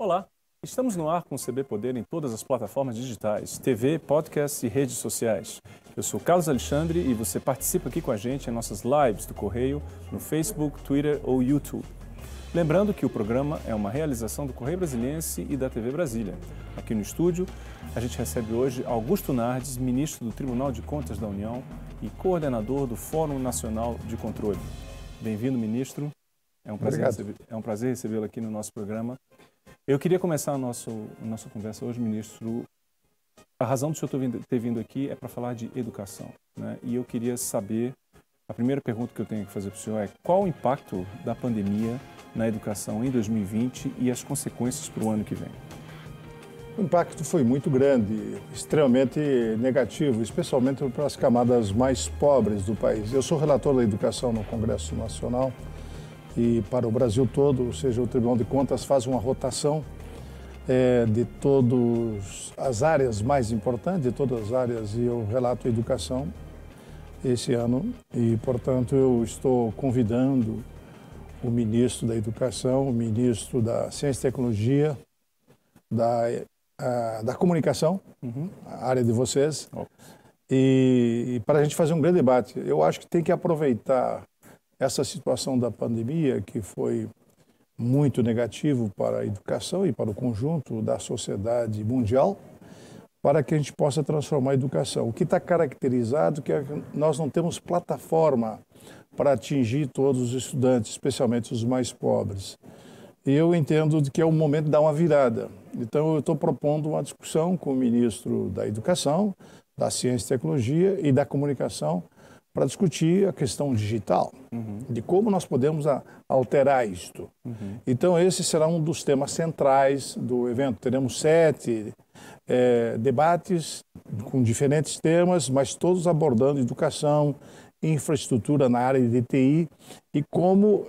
Olá, estamos no ar com o CB Poder em todas as plataformas digitais, TV, podcast e redes sociais. Eu sou Carlos Alexandre e você participa aqui com a gente em nossas lives do Correio, no Facebook, Twitter ou YouTube. Lembrando que o programa é uma realização do Correio Brasiliense e da TV Brasília. Aqui no estúdio, a gente recebe hoje Augusto Nardes, ministro do Tribunal de Contas da União e coordenador do Fórum Nacional de Controle. Bem-vindo, ministro. É um prazer recebê-lo aqui no nosso programa. Eu queria começar a nossa conversa hoje, ministro. A razão do senhor ter vindo aqui é para falar de educação, né? E eu queria saber, a primeira pergunta que eu tenho que fazer para o senhor é qual o impacto da pandemia na educação em 2020 e as consequências para o ano que vem? O impacto foi muito grande, extremamente negativo, especialmente para as camadas mais pobres do país. Eu sou relator da educação no Congresso Nacional e para o Brasil todo, ou seja, o Tribunal de Contas faz uma rotação de todas as áreas mais importantes, de todas as áreas, e eu relato a educação esse ano e, portanto, eu estou convidando o ministro da Educação, o ministro da Ciência e Tecnologia, da Comunicação, a área de vocês, e para a gente fazer um grande debate. Eu acho que tem que aproveitar essa situação da pandemia, que foi muito negativo para a educação e para o conjunto da sociedade mundial, para que a gente possa transformar a educação. O que está caracterizado é que nós não temos plataforma para atingir todos os estudantes, especialmente os mais pobres. E eu entendo que é o momento de dar uma virada. Então, eu estou propondo uma discussão com o ministro da Educação, da Ciência e Tecnologia e da Comunicação para discutir a questão digital, de como nós podemos alterar isto. Então, esse será um dos temas centrais do evento. Teremos 7 debates com diferentes temas, mas todos abordando educação, infraestrutura na área de TI e como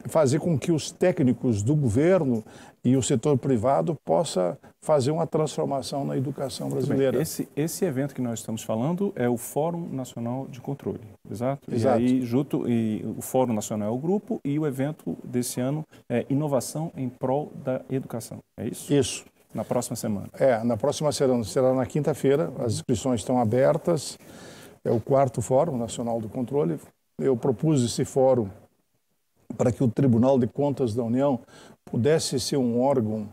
fazer com que os técnicos do governo e o setor privado possa fazer uma transformação na educação brasileira. Bem, esse evento que nós estamos falando é o Fórum Nacional de Controle, exato? Exato. E aí, o Fórum Nacional é o grupo e o evento desse ano é Inovação em Prol da Educação, é isso? Isso. Na próxima semana? Na próxima semana, será na quinta-feira, as inscrições estão abertas, é o 4º Fórum Nacional do Controle. Eu propus esse fórum para que o Tribunal de Contas da União pudesse ser um órgão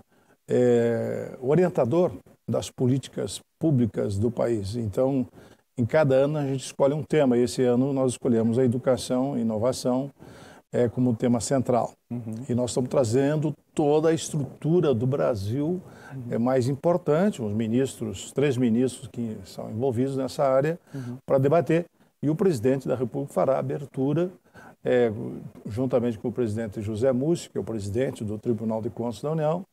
orientador das políticas públicas do país. Então, em cada ano a gente escolhe um tema. Esse ano nós escolhemos a educação e inovação como tema central. E nós estamos trazendo toda a estrutura do Brasil mais importante, os 3 ministros que são envolvidos nessa área, para debater. E o presidente da República fará a abertura juntamente com o presidente José Mussi, que é o presidente do Tribunal de Contas da União,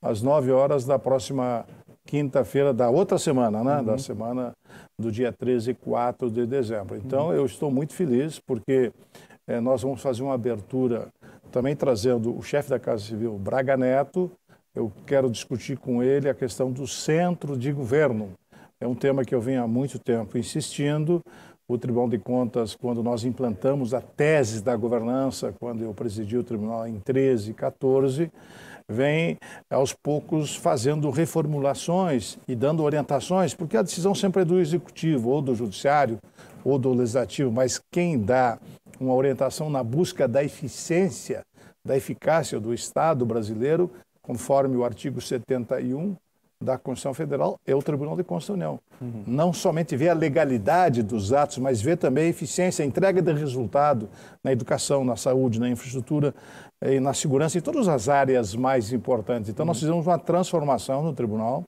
às 9 horas da próxima quinta-feira da outra semana, né? Da semana do dia 13 e 4 de dezembro. Então, eu estou muito feliz porque nós vamos fazer uma abertura também trazendo o chefe da Casa Civil, Braga Neto. Eu quero discutir com ele a questão do centro de governo. É um tema que eu venho há muito tempo insistindo. O Tribunal de Contas, quando nós implantamos a tese da governança, quando eu presidi o tribunal em 13 e 14, vem aos poucos fazendo reformulações e dando orientações, porque a decisão sempre é do Executivo, ou do Judiciário, ou do Legislativo, mas quem dá uma orientação na busca da eficiência, da eficácia do Estado brasileiro, conforme o artigo 71 da Constituição Federal, é o Tribunal de Contas da União. Não somente vê a legalidade dos atos, mas vê também a eficiência, a entrega de resultado na educação, na saúde, na infraestrutura, e na segurança, em todas as áreas mais importantes. Então, nós fizemos uma transformação no Tribunal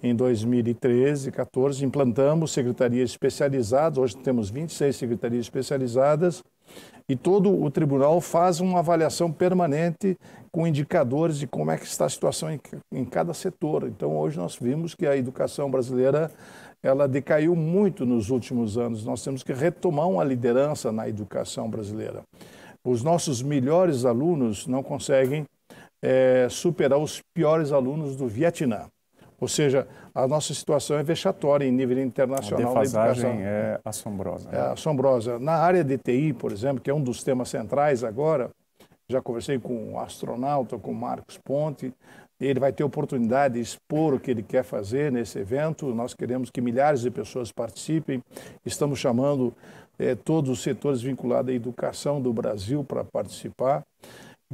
em 2013, 14, implantamos secretarias especializadas, hoje temos 26 secretarias especializadas, e todo o tribunal faz uma avaliação permanente com indicadores de como é que está a situação em cada setor. Então, hoje nós vimos que a educação brasileira ela decaiu muito nos últimos anos. Nós temos que retomar uma liderança na educação brasileira. Os nossos melhores alunos não conseguem superar os piores alunos do Vietnã. Ou seja, a nossa situação é vexatória em nível internacional. A defasagem é assombrosa. É assombrosa. Na área de TI, por exemplo, que é um dos temas centrais agora, já conversei com o astronauta, com o Marcos Ponte, ele vai ter oportunidade de expor o que ele quer fazer nesse evento. Nós queremos que milhares de pessoas participem. Estamos chamando todos os setores vinculados à educação do Brasil para participar,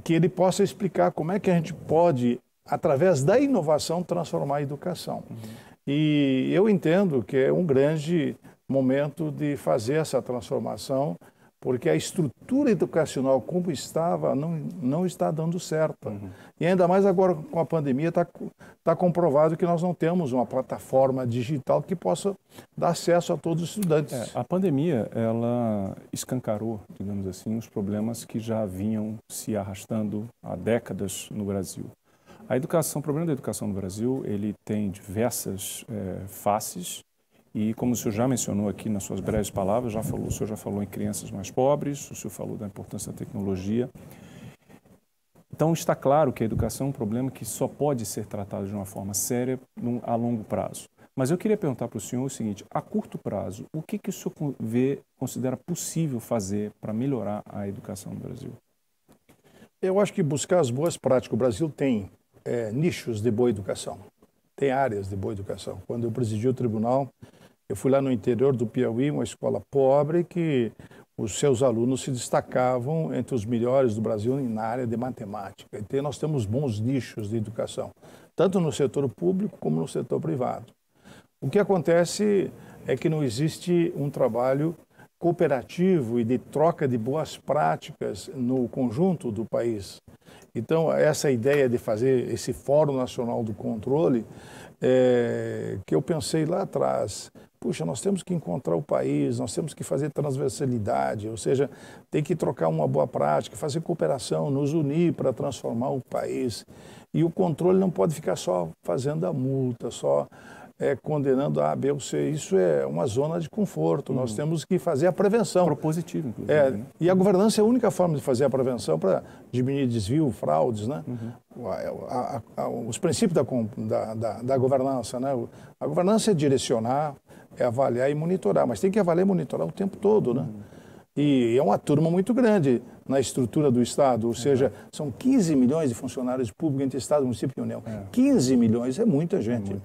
que ele possa explicar como é que a gente pode, através da inovação, transformar a educação. E eu entendo que é um grande momento de fazer essa transformação, porque a estrutura educacional como estava não está dando certo. E ainda mais agora com a pandemia está comprovado que nós não temos uma plataforma digital que possa dar acesso a todos os estudantes. A pandemia, ela escancarou, digamos assim, os problemas que já vinham se arrastando há décadas no Brasil. O problema da educação no Brasil, ele tem diversas faces. E como o senhor já mencionou aqui nas suas breves palavras, o senhor já falou em crianças mais pobres, o senhor falou da importância da tecnologia. Então está claro que a educação é um problema que só pode ser tratado de uma forma séria a longo prazo. Mas eu queria perguntar para o senhor o seguinte: a curto prazo, o que o senhor considera possível fazer para melhorar a educação no Brasil? Eu acho que buscar as boas práticas. O Brasil tem nichos de boa educação, tem áreas de boa educação. Quando eu presidi o tribunal, eu fui lá no interior do Piauí, uma escola pobre, que os seus alunos se destacavam entre os melhores do Brasil na área de matemática. Então, nós temos bons nichos de educação, tanto no setor público como no setor privado. O que acontece é que não existe um trabalho cooperativo e de troca de boas práticas no conjunto do país. Então, essa ideia de fazer esse Fórum Nacional do Controle, que eu pensei lá atrás, puxa, nós temos que encontrar o país, nós temos que fazer transversalidade, ou seja, tem que trocar uma boa prática, fazer cooperação, nos unir para transformar o país. E o controle não pode ficar só fazendo a multa, só condenando a, B ou C. Isso é uma zona de conforto. Nós temos que fazer a prevenção. Propositivo, inclusive. Né? E a governança é a única forma de fazer a prevenção para diminuir desvio, fraudes, né? Os princípios da governança, né? A governança é direcionar, é avaliar e monitorar, mas tem que avaliar e monitorar o tempo todo, né? E é uma turma muito grande na estrutura do Estado, ou seja, são 15 milhões de funcionários públicos entre Estado, município e União. 15 milhões é muita gente.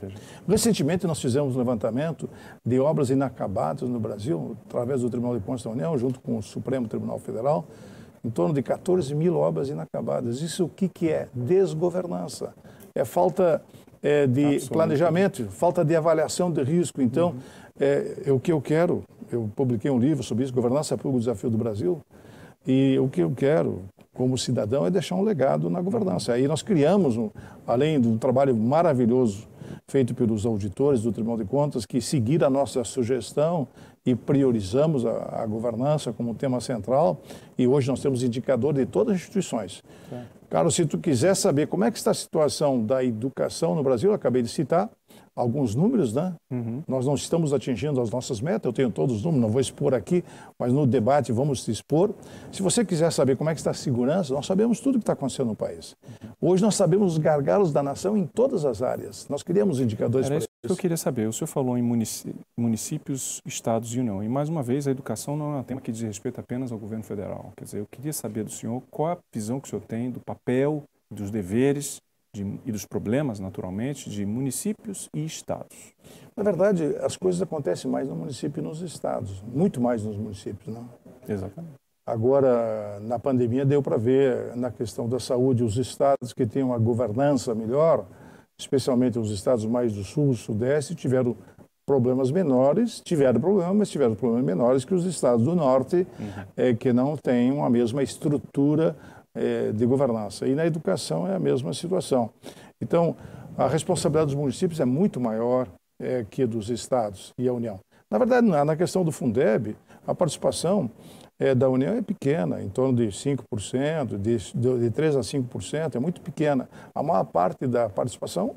Recentemente nós fizemos um levantamento de obras inacabadas no Brasil, através do Tribunal de Contas da União, junto com o Supremo Tribunal Federal, em torno de 14 mil obras inacabadas. Isso o que é? Desgovernança. É falta de planejamento, falta de avaliação de risco. Então, o que eu quero, eu publiquei um livro sobre isso, Governança Pública, o Desafio do Brasil, e o que eu quero, como cidadão, é deixar um legado na governança. Aí nós criamos, além do trabalho maravilhoso feito pelos auditores do Tribunal de Contas, que seguiram a nossa sugestão e priorizamos a governança como tema central, e hoje nós temos indicador de todas as instituições. Carlos, se tu quiser saber como é que está a situação da educação no Brasil, eu acabei de citar alguns números, né? Nós não estamos atingindo as nossas metas, eu tenho todos os números, não vou expor aqui, mas no debate vamos expor. Se você quiser saber como é que está a segurança, nós sabemos tudo o que está acontecendo no país. Hoje nós sabemos os gargalos da nação em todas as áreas. Nós criamos indicadores para isso. Era isso que eu queria saber. O senhor falou em municípios, estados e União. E mais uma vez, a educação não é um tema que diz respeito apenas ao governo federal. Quer dizer, eu queria saber do senhor qual a visão que o senhor tem do papel, dos deveres e dos problemas, naturalmente, de municípios e estados. Na verdade, as coisas acontecem mais no município e nos estados, muito mais nos municípios, não? Exatamente. Agora, na pandemia, deu para ver, na questão da saúde, os estados que têm uma governança melhor, especialmente os estados mais do sul, sudeste, tiveram problemas menores, mas tiveram problemas menores que os estados do norte, que não têm a mesma estrutura de governança. E na educação é a mesma situação. Então, a responsabilidade dos municípios é muito maior que a dos estados e a União. Na verdade, na questão do Fundeb, a participação da União é pequena, em torno de 5%, de 3% a 5%, é muito pequena. A maior parte da participação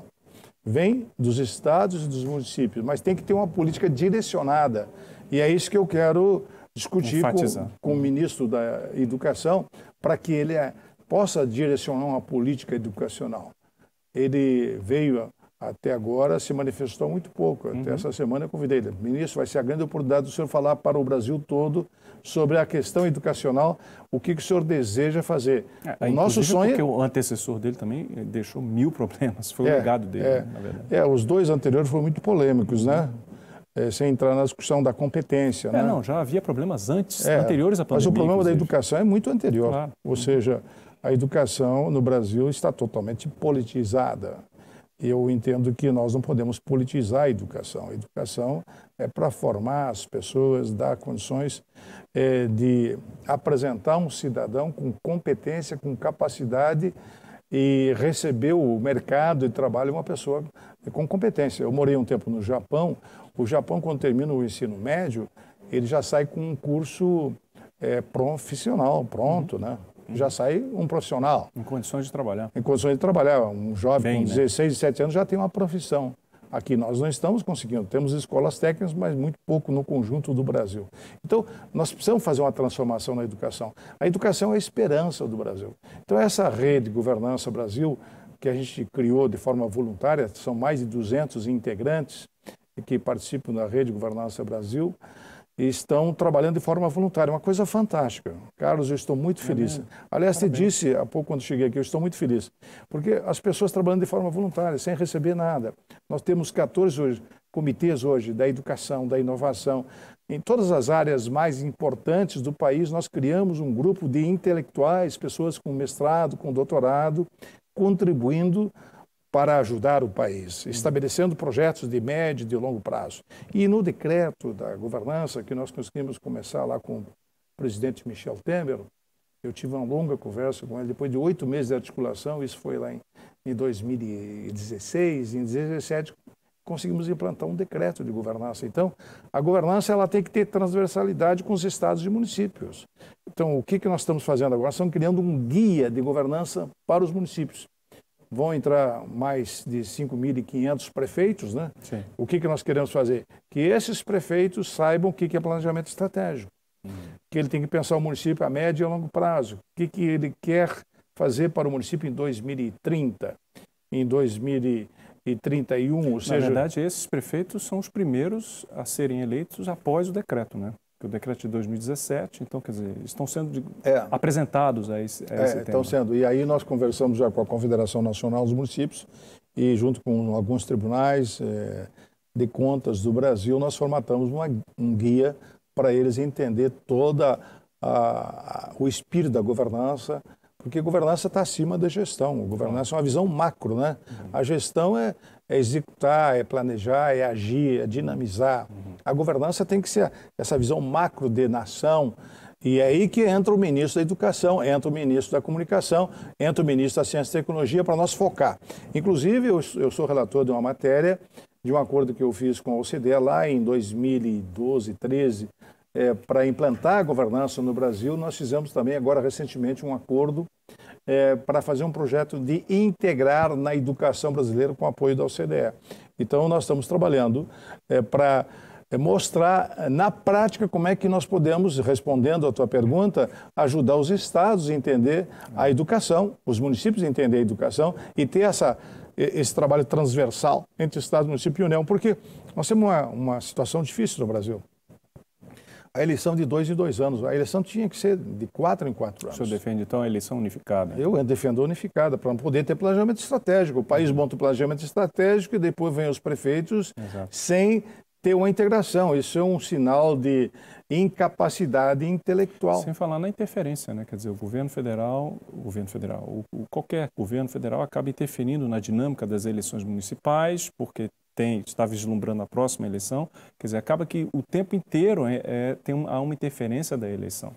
vem dos estados e dos municípios, mas tem que ter uma política direcionada. E é isso que eu quero discutir com o ministro da Educação, para que ele possa direcionar uma política educacional. Ele veio até agora se manifestou muito pouco. Até essa semana eu convidei ele. Ministro, vai ser a grande oportunidade do senhor falar para o Brasil todo sobre a questão educacional, o que o senhor deseja fazer. O nosso sonho... Porque o antecessor dele também deixou 1000 problemas, foi o legado dele, na verdade. Os dois anteriores foram muito polêmicos, né? Sem entrar na discussão da competência. Né? Não, já havia problemas anteriores à pandemia. Mas o problema da educação é muito anterior. Claro. Ou seja, a educação no Brasil está totalmente politizada. Eu entendo que nós não podemos politizar a educação. A educação é para formar as pessoas, dar condições de apresentar um cidadão com competência, com capacidade e receber o mercado de trabalho uma pessoa com competência. Eu morei um tempo no Japão. O Japão, quando termina o ensino médio, ele já sai com um curso profissional, pronto, né? Já sai um profissional. Em condições de trabalhar. Em condições de trabalhar. Um jovem com 16, 17 anos já tem uma profissão. Aqui nós não estamos conseguindo. Temos escolas técnicas, mas muito pouco no conjunto do Brasil. Então, nós precisamos fazer uma transformação na educação. A educação é a esperança do Brasil. Então, essa rede Governança Brasil, que a gente criou de forma voluntária, são mais de 200 integrantes que participam da rede Governança Brasil, e estão trabalhando de forma voluntária, uma coisa fantástica. Carlos, eu estou muito feliz. Aliás, te disse há pouco quando cheguei aqui, eu estou muito feliz, porque as pessoas trabalhando de forma voluntária, sem receber nada. Nós temos 14 comitês hoje da educação, da inovação. Em todas as áreas mais importantes do país, nós criamos um grupo de intelectuais, pessoas com mestrado, com doutorado, contribuindo para ajudar o país, estabelecendo projetos de médio e de longo prazo. E no decreto da governança, que nós conseguimos começar lá com o presidente Michel Temer, eu tive uma longa conversa com ele, depois de 8 meses de articulação, isso foi lá em 2016, em 2017, conseguimos implantar um decreto de governança. Então, a governança ela tem que ter transversalidade com os estados e municípios. Então, o que nós estamos fazendo agora? Estamos criando um guia de governança para os municípios. Vão entrar mais de 5.500 prefeitos, né? Sim. O que nós queremos fazer? Que esses prefeitos saibam o que é planejamento estratégico. Que ele tem que pensar o município a médio e a longo prazo. O que ele quer fazer para o município em 2030, em 2031, ou seja... Na verdade, esses prefeitos são os primeiros a serem eleitos após o decreto, né? O decreto de 2017, então, quer dizer, estão sendo apresentados a esse tema. Estão sendo. E aí nós conversamos já com a Confederação Nacional dos Municípios e junto com alguns tribunais de contas do Brasil, nós formatamos um guia para eles entender toda o espírito da governança, porque governança está acima da gestão. Governança é uma visão macro, né? A gestão é executar, é planejar, é agir, é dinamizar. A governança tem que ser essa visão macro de nação. E é aí que entra o ministro da Educação, entra o ministro da Comunicação, entra o ministro da Ciência e Tecnologia para nós focar. Inclusive, eu sou relator de uma matéria, de um acordo que eu fiz com a OCDE lá em 2012, 2013, para implantar a governança no Brasil. Nós fizemos também agora recentemente um acordo para fazer um projeto de integrar na educação brasileira com apoio da OCDE. Então nós estamos trabalhando para mostrar na prática como é que nós podemos, respondendo à tua pergunta, ajudar os estados a entender a educação, os municípios a entender a educação e ter esse trabalho transversal entre Estado, município e União, porque nós temos uma situação difícil no Brasil. A eleição de 2 em 2 anos. A eleição tinha que ser de 4 em 4 anos. O senhor defende, então, a eleição unificada? Eu defendo a unificada, para poder ter planejamento estratégico. O país monta o planejamento estratégico e depois vem os prefeitos sem ter uma integração. Isso é um sinal de incapacidade intelectual. Sem falar na interferência, né? Quer dizer, qualquer governo federal acaba interferindo na dinâmica das eleições municipais, porque está vislumbrando a próxima eleição, quer dizer, acaba que o tempo inteiro há uma interferência da eleição.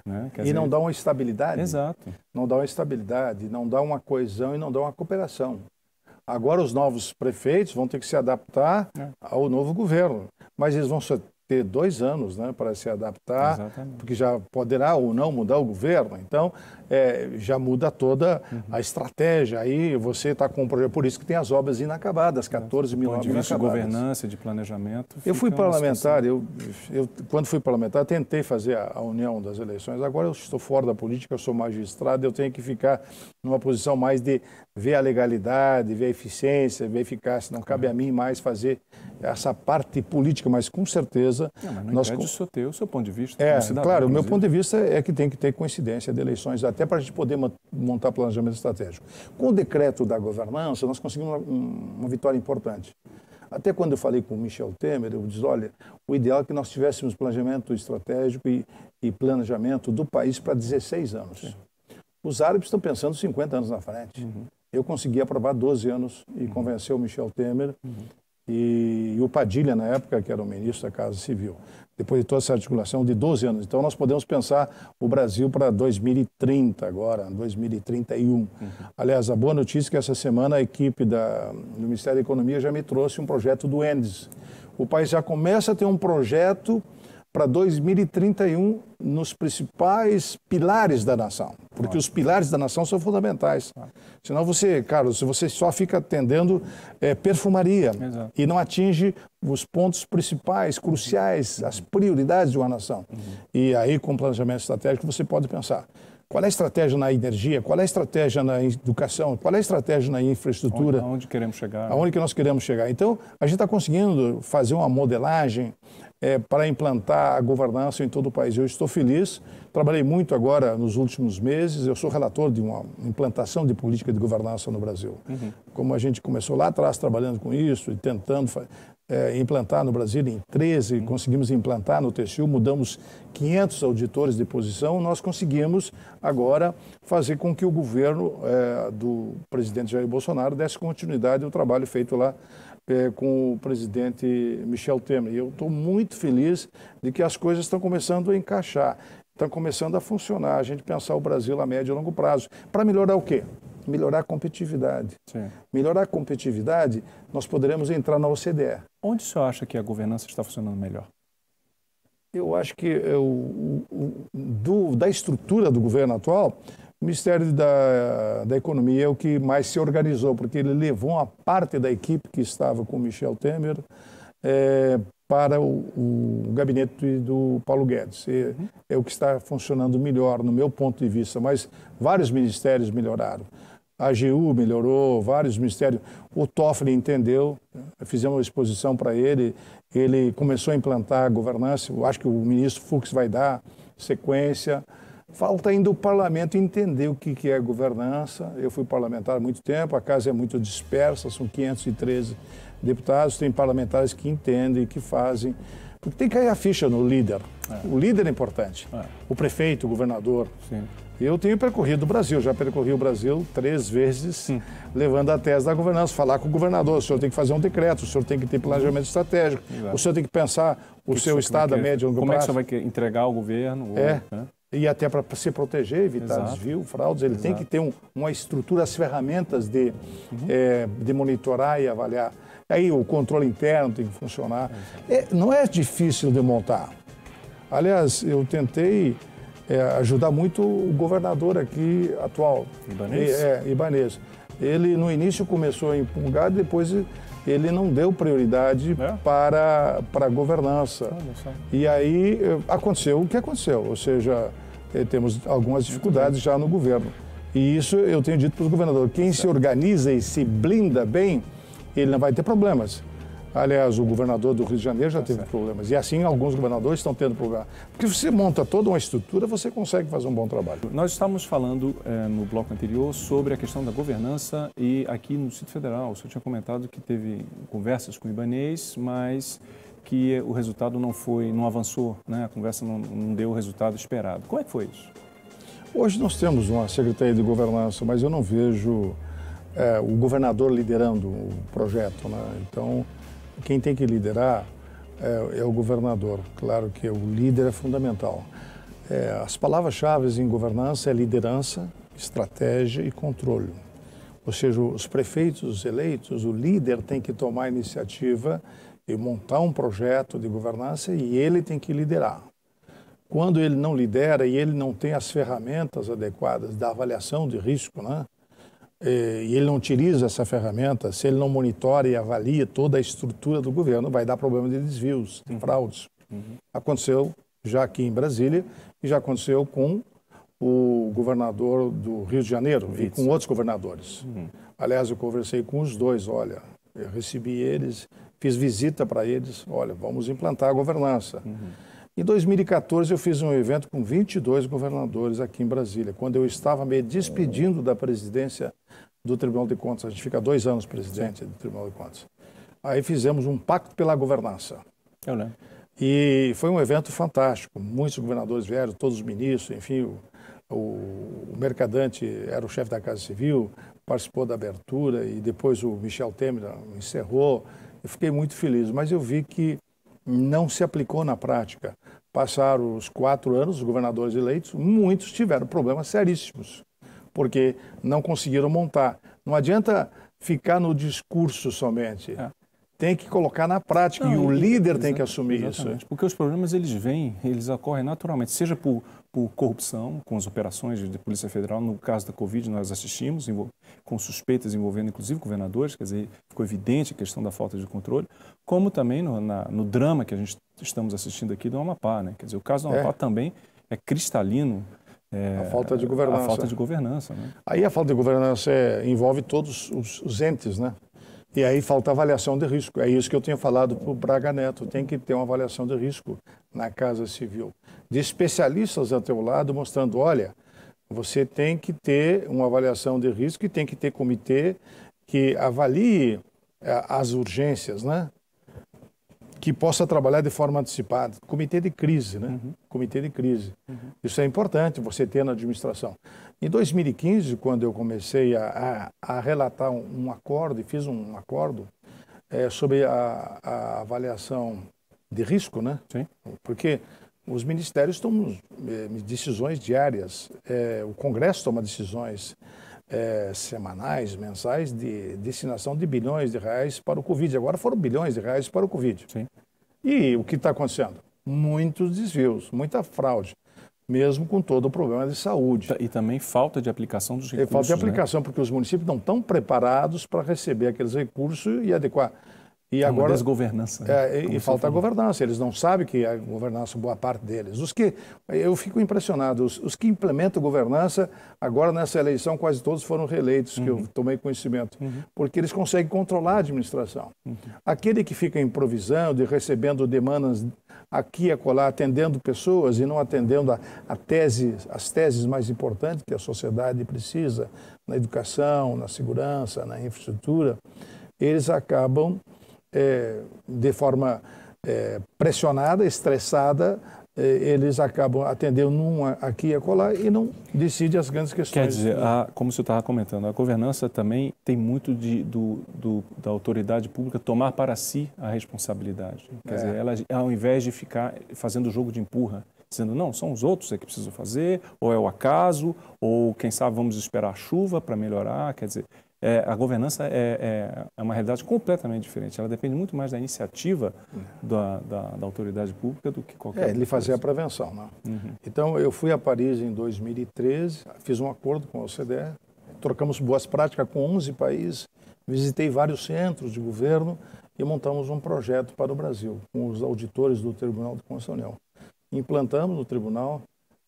Né? Não dá uma estabilidade. Exato. Não dá uma estabilidade, não dá uma coesão e não dá uma cooperação. Agora os novos prefeitos vão ter que se adaptar ao novo governo, mas eles vão ter 2 anos, né, para se adaptar, exatamente, porque já poderá ou não mudar o governo. Então, já muda toda a estratégia. Aí você está com um projeto, por isso que tem as obras inacabadas, 14 mil obras inacabadas. De governança, de planejamento. Eu fui parlamentar, quando fui parlamentar, tentei fazer a união das eleições. Agora eu estou fora da política, eu sou magistrado, eu tenho que ficar numa posição mais de ver a legalidade, ver a eficiência, ver a eficácia. Não cabe a mim mais fazer essa parte política, mas com certeza... Não, mas não impede o seu ponto de vista. Claro, o meu ponto de vista é que tem que ter coincidência de eleições, até para a gente poder montar planejamento estratégico. Com o decreto da governança, nós conseguimos uma vitória importante. Até quando eu falei com o Michel Temer, eu disse, olha, o ideal é que nós tivéssemos planejamento estratégico e planejamento do país para 16 anos. Sim. Os árabes estão pensando 50 anos na frente. Eu consegui aprovar 12 anos e convencer o Michel Temer e o Padilha, na época, que era o ministro da Casa Civil. Depois de toda essa articulação de 12 anos. Então, nós podemos pensar o Brasil para 2030 agora, 2031. Aliás, a boa notícia é que essa semana a equipe do Ministério da Economia já me trouxe um projeto do ENDES. O país já começa a ter um projeto para 2031 nos principais pilares da nação, porque os pilares da nação são fundamentais. Senão você, Carlos, você só fica atendendo perfumaria. Exato. E não atinge os pontos principais, cruciais, as prioridades de uma nação. E aí, com planejamento estratégico, você pode pensar qual é a estratégia na energia, qual é a estratégia na educação, qual é a estratégia na infraestrutura. Aonde queremos chegar. Aonde que nós queremos chegar. Então, a gente está conseguindo fazer uma modelagem para implantar a governança em todo o país. Eu estou feliz, trabalhei muito agora nos últimos meses, eu sou relator de uma implantação de política de governança no Brasil. Como a gente começou lá atrás trabalhando com isso e tentando implantar no Brasil em 13, conseguimos implantar no TCU, mudamos 500 auditores de posição, nós conseguimos agora fazer com que o governo do presidente Jair Bolsonaro desse continuidade ao trabalho feito lá com o presidente Michel Temer. E eu estou muito feliz de que as coisas estão começando a encaixar, estão começando a funcionar, a gente pensar o Brasil a médio e longo prazo. Para melhorar o quê? Melhorar a competitividade. Sim. Melhorar a competitividade, nós poderemos entrar na OCDE. Onde o senhor acha que a governança está funcionando melhor? Eu acho que da estrutura do governo atual, o Ministério da Economia é o que mais se organizou, porque ele levou uma parte da equipe que estava com o Michel Temer para o gabinete do Paulo Guedes. É o que está funcionando melhor, no meu ponto de vista, mas vários ministérios melhoraram. A AGU melhorou, vários ministérios. O Toffoli entendeu, fizemos uma exposição para ele, ele começou a implantar a governança, eu acho que o ministro Fux vai dar sequência. Falta ainda o parlamento entender o que é governança. Eu fui parlamentar há muito tempo, a casa é muito dispersa, são 513 deputados, tem parlamentares que entendem, que fazem. Porque tem que cair a ficha no líder. O líder é importante. O prefeito, o governador. Sim. Eu tenho percorrido o Brasil, já percorri o Brasil 3 vezes, levando a tese da governança, falar com o governador, o senhor tem que fazer um decreto, o senhor tem que ter planejamento estratégico, o senhor tem que pensar o seu estado a médio e longo prazo. Como é que o senhor vai entregar ao governo? E até para se proteger, evitar desvio, fraudes, ele tem que ter uma estrutura, as ferramentas de monitorar e avaliar. Aí o controle interno tem que funcionar. Não é difícil de montar. Aliás, eu tentei ajudar muito o governador aqui atual. Ibanez? Ibanez. Ele no início começou a empolgar, depois ele não deu prioridade para a governança. E aí aconteceu o que aconteceu, ou seja, temos algumas dificuldades já no governo. E isso eu tenho dito para os governadores, quem se organiza e se blinda bem, ele não vai ter problemas. Aliás, o governador do Rio de Janeiro já teve problemas. E assim, alguns governadores estão tendo problemas. Porque se você monta toda uma estrutura, você consegue fazer um bom trabalho. Nós estávamos falando no bloco anterior sobre a questão da governança e aqui no Distrito Federal. O senhor tinha comentado que teve conversas com o Ibanez, mas que o resultado não avançou, né? A conversa não deu o resultado esperado. Como é que foi isso? Hoje nós temos uma Secretaria de Governança, mas eu não vejo o governador liderando o projeto, né? Então, quem tem que liderar é o governador. Claro que o líder é fundamental. As palavras-chave em governança é liderança, estratégia e controle. Ou seja, os prefeitos eleitos, o líder tem que tomar a iniciativa e montar um projeto de governança e ele tem que liderar. Quando ele não lidera e ele não tem as ferramentas adequadas da avaliação de risco, né? E ele não utiliza essa ferramenta, se ele não monitora e avalia toda a estrutura do governo, vai dar problema de desvios, de fraudes. Aconteceu já aqui em Brasília e já aconteceu com o governador do Rio de Janeiro e com outros governadores. Aliás, eu conversei com os dois, olha, eu recebi eles, fiz visita para eles, olha, vamos implantar a governança. Em 2014, eu fiz um evento com 22 governadores aqui em Brasília, quando eu estava me despedindo da presidência do Tribunal de Contas. A gente fica 2 anos presidente do Tribunal de Contas. Aí fizemos um pacto pela governança. Eu lembro. E foi um evento fantástico. Muitos governadores vieram, todos os ministros, enfim, o Mercadante era o chefe da Casa Civil, participou da abertura e depois o Michel Temer encerrou. Eu fiquei muito feliz, mas eu vi que não se aplicou na prática. Passaram os 4 anos, os governadores eleitos, muitos tiveram problemas seríssimos, porque não conseguiram montar. Não adianta ficar no discurso somente. Tem que colocar na prática e o líder tem que assumir isso. Porque os problemas eles ocorrem naturalmente, seja por corrupção, com as operações de Polícia Federal, no caso da Covid nós assistimos, com suspeitas envolvendo inclusive governadores, quer dizer, ficou evidente a questão da falta de controle, como também no drama que estamos assistindo aqui do Amapá, né? Quer dizer, o caso do Amapá também é cristalino. A falta de governança. A falta de governança, né? Aí a falta de governança envolve todos os entes, né? E aí falta avaliação de risco. É isso que eu tenho falado para o Braga Neto. Tem que ter uma avaliação de risco na Casa Civil. De especialistas ao teu lado, mostrando, olha, você tem que ter uma avaliação de risco e tem que ter comitê que avalie as urgências, né? Que possa trabalhar de forma antecipada. Comitê de crise, né? Comitê de crise. Isso é importante você ter na administração. Em 2015, quando eu comecei a relatar um acordo, e fiz um acordo sobre a avaliação de risco, né? Sim. Porque os ministérios tomam decisões diárias, o Congresso toma decisões semanais, mensais, de destinação de bilhões de reais para o Covid. Agora foram bilhões de reais para o Covid. Sim. E o que está acontecendo? Muitos desvios, muita fraude, mesmo com todo o problema de saúde. E também falta de aplicação dos recursos. Falta de aplicação, porque os municípios não estão preparados para receber aqueles recursos e adequar. E agora, uma desgovernança. E falta a governança. Eles não sabem que a governança, boa parte deles. Eu fico impressionado, os que implementam governança, agora nessa eleição quase todos foram reeleitos, que eu tomei conhecimento, porque eles conseguem controlar a administração. Aquele que fica improvisando e recebendo demandas aqui e acolá, atendendo pessoas e não atendendo as teses mais importantes que a sociedade precisa, na educação, na segurança, na infraestrutura, eles acabam de forma pressionada, estressada, eles acabam atendendo aqui e acolá e não decidem as grandes questões. Quer dizer, como você estava comentando, a governança também tem muito da autoridade pública tomar para si a responsabilidade. Quer dizer, ela, ao invés de ficar fazendo o jogo de empurra, dizendo, não, são os outros que precisam fazer, ou é o acaso, ou quem sabe vamos esperar a chuva para melhorar, quer dizer... a governança é uma realidade completamente diferente. Ela depende muito mais da iniciativa da autoridade pública do que qualquer outra ele fazer a prevenção, né? Então, eu fui a Paris em 2013, fiz um acordo com a OCDE, trocamos boas práticas com 11 países, visitei vários centros de governo e montamos um projeto para o Brasil, com os auditores do Tribunal de Contas da União. Implantamos no tribunal.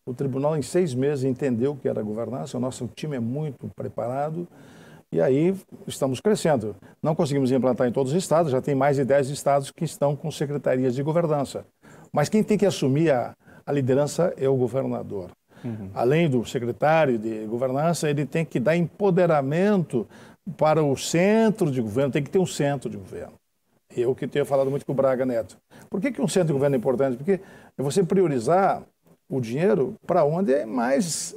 O tribunal, em 6 meses, entendeu o que era governança. O nosso time é muito preparado. E aí estamos crescendo. Não conseguimos implantar em todos os estados, já tem mais de 10 estados que estão com secretarias de governança. Mas quem tem que assumir a liderança é o governador. Além do secretário de governança, ele tem que dar empoderamento para o centro de governo, tem que ter um centro de governo. Eu que tenho falado muito com o Braga Neto. Por que um centro de governo é importante? Porque é você priorizar o dinheiro para onde é mais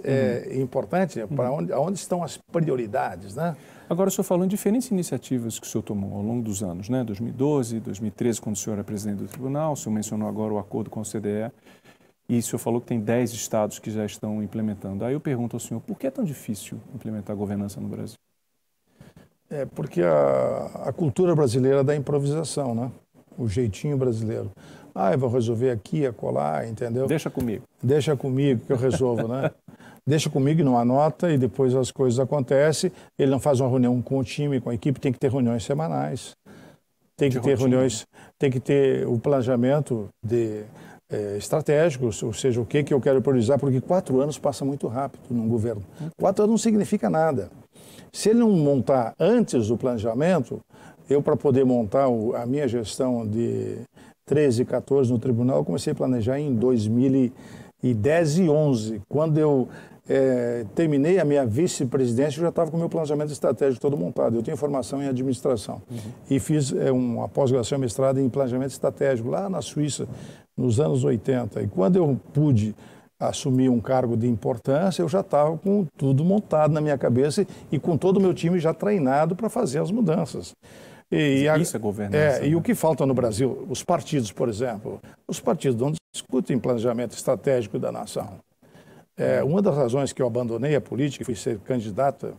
importante, para onde estão as prioridades, né? Agora, o senhor falou em diferentes iniciativas que o senhor tomou ao longo dos anos, né? 2012, 2013, quando o senhor era presidente do tribunal, o senhor mencionou agora o acordo com a OCDE, e o senhor falou que tem 10 estados que já estão implementando. Aí eu pergunto ao senhor, por que é tão difícil implementar a governança no Brasil? Porque a cultura brasileira é da improvisação, né? O jeitinho brasileiro. Eu vou resolver aqui, acolá, entendeu? Deixa comigo. Deixa comigo que eu resolvo, né? Deixa comigo, não anota e depois as coisas acontecem. Ele não faz uma reunião com o time, com a equipe, tem que ter reuniões semanais. Tem que ter reuniões, tem que ter o planejamento estratégicos, ou seja, o que eu quero priorizar, porque 4 anos passa muito rápido num governo. 4 anos não significa nada. Se ele não montar antes do planejamento, eu, para poder montar a minha gestão de 13 e 14 no tribunal, comecei a planejar em 2010 e 2011. Quando eu terminei a minha vice-presidência, eu já estava com o meu planejamento estratégico todo montado. Eu tenho formação em administração e fiz uma pós-graduação, mestrado em planejamento estratégico lá na Suíça, nos anos 80. E quando eu pude assumir um cargo de importância, eu já estava com tudo montado na minha cabeça e com todo o meu time já treinado para fazer as mudanças. Isso é governança. E o que falta no Brasil? Os partidos, por exemplo. Os partidos não discutem planejamento estratégico da nação. Uma das razões que eu abandonei a política e fui ser candidato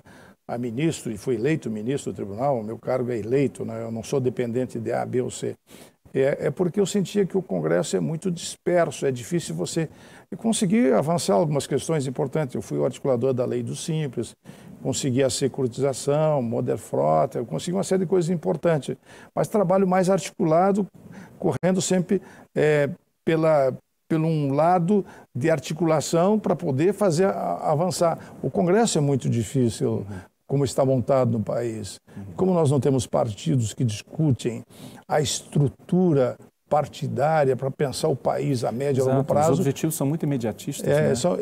a ministro e fui eleito ministro do tribunal, o meu cargo é eleito, né? Eu não sou dependente de A, B ou C. É porque eu sentia que o Congresso é muito disperso, é difícil você conseguir avançar algumas questões importantes. Eu fui o articulador da Lei do Simples, consegui a securitização, Moder Frota, eu consegui uma série de coisas importantes, mas trabalho mais articulado, correndo sempre pelo um lado de articulação para poder fazer avançar. O Congresso é muito difícil, como está montado no país. Como nós não temos partidos que discutem a estrutura partidária para pensar o país a médio e longo prazo. Os objetivos são muito imediatistas. Né? São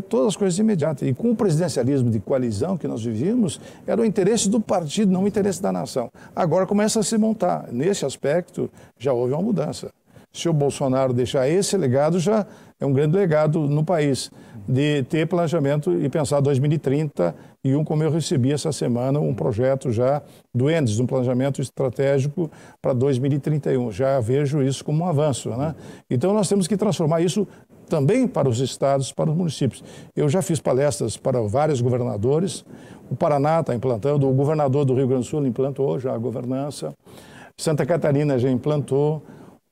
todas as coisas imediatas. E com o presidencialismo de coalizão que nós vivíamos, era o interesse do partido, não o interesse da nação. Agora começa a se montar. Nesse aspecto, já houve uma mudança. Se o Bolsonaro deixar esse legado, já é um grande legado no país, de ter planejamento e pensar 2031, como eu recebi essa semana, um projeto já do Endes, um planejamento estratégico para 2031. Já vejo isso como um avanço, né? Então nós temos que transformar isso também para os estados, para os municípios. Eu já fiz palestras para vários governadores, o Paraná está implantando, o governador do Rio Grande do Sul implantou já a governança, Santa Catarina já implantou,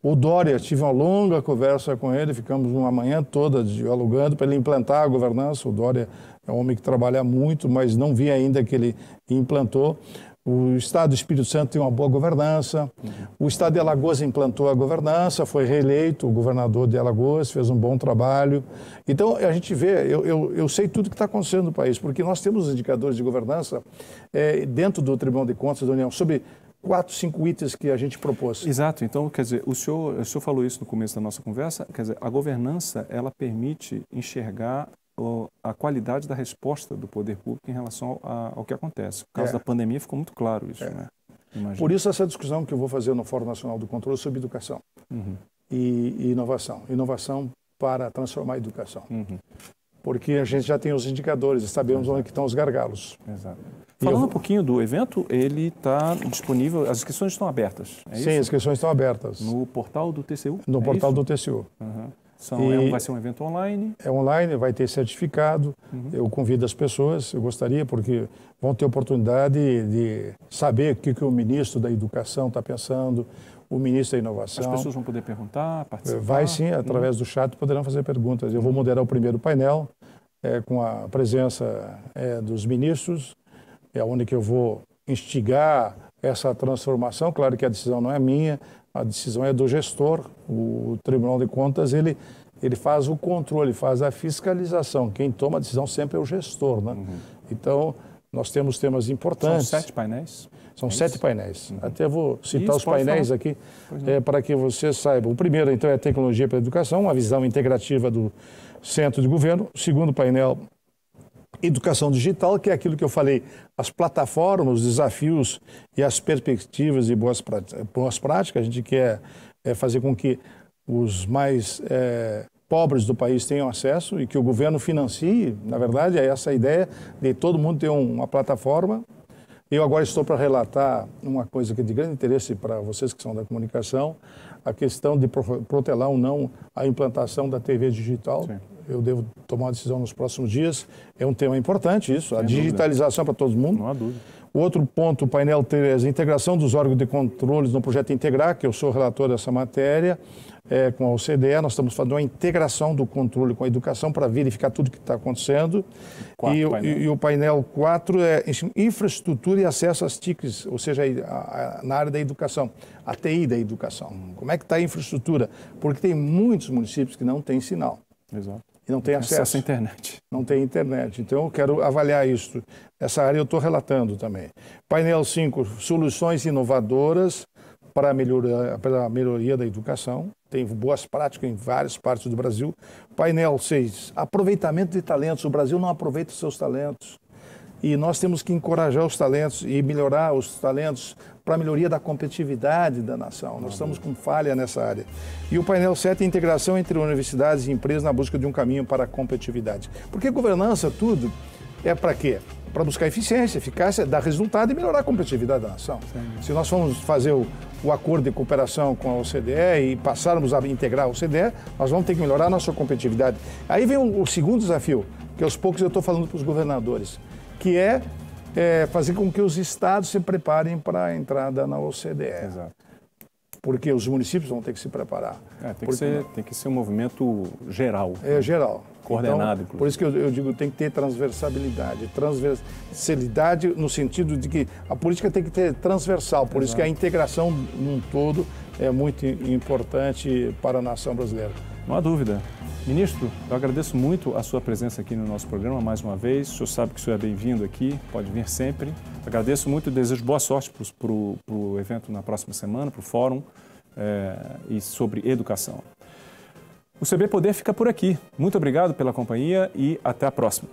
o Dória, tive uma longa conversa com ele, ficamos uma manhã toda dialogando para ele implantar a governança. O Dória é um homem que trabalha muito, mas não vi ainda que ele implantou. O Estado do Espírito Santo tem uma boa governança. O Estado de Alagoas implantou a governança, foi reeleito o governador de Alagoas, fez um bom trabalho. Então, a gente vê, eu sei tudo o que está acontecendo no país, porque nós temos indicadores de governança dentro do Tribunal de Contas da União, sobre 4, 5 itens que a gente propôs. Exato. Então, quer dizer, o senhor falou isso no começo da nossa conversa, quer dizer, a governança, ela permite enxergar a qualidade da resposta do poder público em relação ao que acontece. Por causa da pandemia ficou muito claro isso, né? Imagina. Por isso essa discussão que eu vou fazer no Fórum Nacional do Controle sobre educação e inovação. Inovação para transformar a educação. Porque a gente já tem os indicadores e sabemos onde estão os gargalos. Exato. Falando um pouquinho do evento, ele está disponível, as inscrições estão abertas, é isso? Sim, as inscrições estão abertas. No portal do TCU? No portal do TCU. Vai ser um evento online? É online, vai ter certificado. Eu convido as pessoas, eu gostaria, porque vão ter oportunidade de saber o que o ministro da Educação está pensando, o ministro da Inovação. As pessoas vão poder perguntar, participar? Vai sim, através do chat poderão fazer perguntas. Eu vou moderar o primeiro painel com a presença dos ministros, onde que eu vou instigar essa transformação. Claro que a decisão não é minha, a decisão é do gestor. O Tribunal de Contas, ele faz o controle, faz a fiscalização. Quem toma a decisão sempre é o gestor, né? Então, nós temos temas importantes. São 7 painéis? São 7 painéis. Até vou citar os painéis aqui para que vocês saibam. O primeiro, então, é Tecnologia para a Educação, uma visão integrativa do Centro de Governo. O segundo painel, Educação Digital, que é aquilo que eu falei, as plataformas, os desafios e as perspectivas de boas práticas. A gente quer fazer com que os mais pobres do país tenham acesso e que o governo financie. Na verdade, é essa a ideia de todo mundo ter uma plataforma. Eu agora estou para relatar uma coisa que é de grande interesse para vocês que são da comunicação, a questão de protelar ou não a implantação da TV digital. eu devo tomar uma decisão nos próximos dias. É um tema importante isso, a digitalização para todo mundo. Não há dúvida. O outro ponto, o painel 3, a integração dos órgãos de controles no projeto Integrar, que eu sou relator dessa matéria, com a OCDE. Nós estamos fazendo uma integração do controle com a educação para verificar tudo o que está acontecendo. E o painel 4 é infraestrutura e acesso às TICs, ou seja, na área da educação, a TI da educação. Como é que está a infraestrutura? Porque tem muitos municípios que não têm sinal. Exato. E não tem acesso à internet. Não tem internet. Então, eu quero avaliar isso. Essa área eu estou relatando também. Painel 5, soluções inovadoras para a melhoria da educação. Tem boas práticas em várias partes do Brasil. Painel 6, aproveitamento de talentos. O Brasil não aproveita os seus talentos. E nós temos que encorajar os talentos e melhorar os talentos para a melhoria da competitividade da nação. Nós estamos com falha nessa área. E o painel 7, integração entre universidades e empresas na busca de um caminho para a competitividade. Porque governança, tudo, é para quê? Para buscar eficiência, eficácia, dar resultado e melhorar a competitividade da nação. Sim. Se nós formos fazer o acordo de cooperação com a OCDE e passarmos a integrar a OCDE, nós vamos ter que melhorar a nossa competitividade. Aí vem o segundo desafio, que aos poucos eu estou falando para os governadores, que é fazer com que os estados se preparem para a entrada na OCDE. Exato. Porque os municípios vão ter que se preparar. Tem que ser um movimento geral. Geral. Coordenado, então, por isso que eu digo tem que ter transversalidade. Transversalidade no sentido de que a política tem que ter transversal. Por isso que a integração num todo é muito importante para a nação brasileira. Não há dúvida. Ministro, eu agradeço muito a sua presença aqui no nosso programa mais uma vez. O senhor sabe que o senhor é bem-vindo aqui, pode vir sempre. Agradeço muito e desejo boa sorte para o evento na próxima semana, para o fórum e sobre educação. O CB Poder fica por aqui. Muito obrigado pela companhia e até a próxima.